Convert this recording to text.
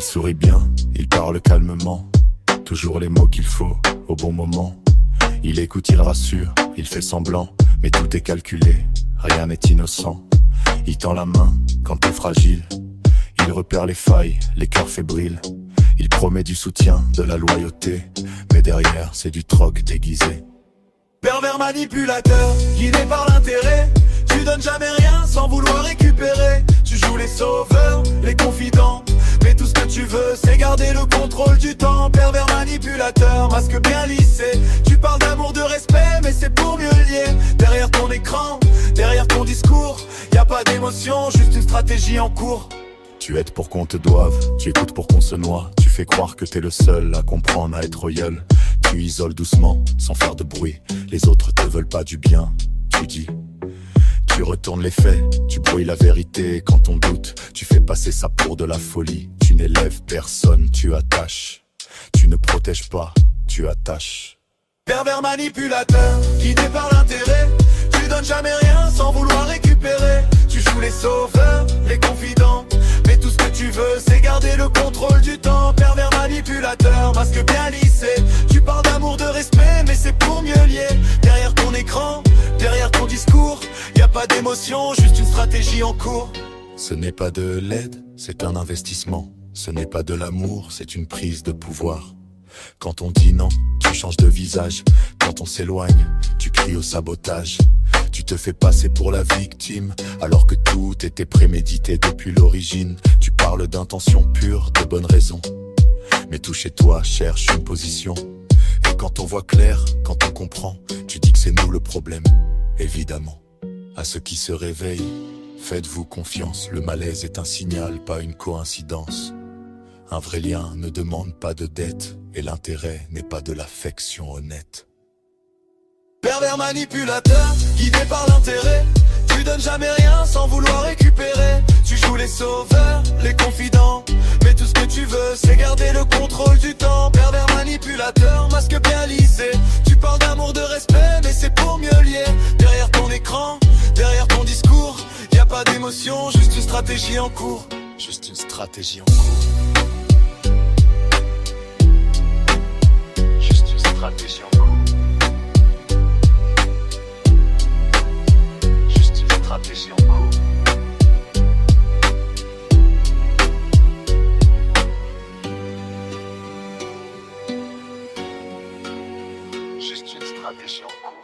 sourit bien, il parle calmement, toujours les mots qu'il faut, au bon moment. Il écoute, il rassure, il fait semblant, mais tout est calculé, rien n'est innocent. Il tend la main quand t'es fragile, il repère les failles, les cœurs fébriles. Il promet du soutien, de la loyauté, mais derrière c'est du troc déguisé. Pervers manipulateur, guidé par l'intérêt. Tu donnes jamais rien sans vouloir récupérer. Tu joues les sauveurs, les confidents, mais tout ce que tu veux c'est garder le contrôle du temps. Pervers manipulateur, masque bien lissé. Tu parles d'amour, de respect, mais c'est pour mieux lier. Derrière ton écran, derrière ton discours, y a pas d'émotion, juste une stratégie en cours. Tu aides pour qu'on te doive, tu écoutes pour qu'on se noie. Tu fais croire que t'es le seul à comprendre, à être royal. Tu isoles doucement, sans faire de bruit. Les autres te veulent pas du bien, tu dis. Tu retournes les faits, tu brouilles la vérité. Quand on doute, tu fais passer ça pour de la folie. Tu n'élèves personne, tu attaches. Tu ne protèges pas, tu attaches. Pervers manipulateur, guidé par l'intérêt. Tu donnes jamais rien sans vouloir récupérer. Tu joues les sauveurs, les confidents, mais tout ce que tu veux c'est garder le contrôle du temps. Pervers manipulateur, masque bien lissé. Tu parles d'amour, de respect, mais c'est pour mieux lier. Derrière ton écran, derrière ton discours, y a pas d'émotion, juste une stratégie en cours. Ce n'est pas de l'aide, c'est un investissement. Ce n'est pas de l'amour, c'est une prise de pouvoir. Quand on dit non, tu changes de visage. Quand on s'éloigne, tu cries au sabotage. Tu te fais passer pour la victime, alors que tout était prémédité depuis l'origine. Tu parles d'intention pure, de bonnes raisons, mais tout chez toi cherche une position. Et quand on voit clair, quand on comprend, tu dis que c'est nous le problème, évidemment. À ceux qui se réveillent, faites-vous confiance. Le malaise est un signal, pas une coïncidence. Un vrai lien ne demande pas de dette, et l'intérêt n'est pas de l'affection honnête. Pervers manipulateur, guidé par l'intérêt. Tu donnes jamais rien sans vouloir récupérer. Tu joues les sauveurs, les confidents, mais tout ce que tu veux c'est garder le contrôle du temps. Pervers manipulateur, masque bien lissé. Tu parles d'amour, de respect, mais c'est pour mieux lier. Derrière ton écran, derrière ton discours, y a pas d'émotion, juste une stratégie en cours. Juste une stratégie en cours. Juste une stratégie en cours. Juste une stratégie en cours. Juste une stratégie en cours.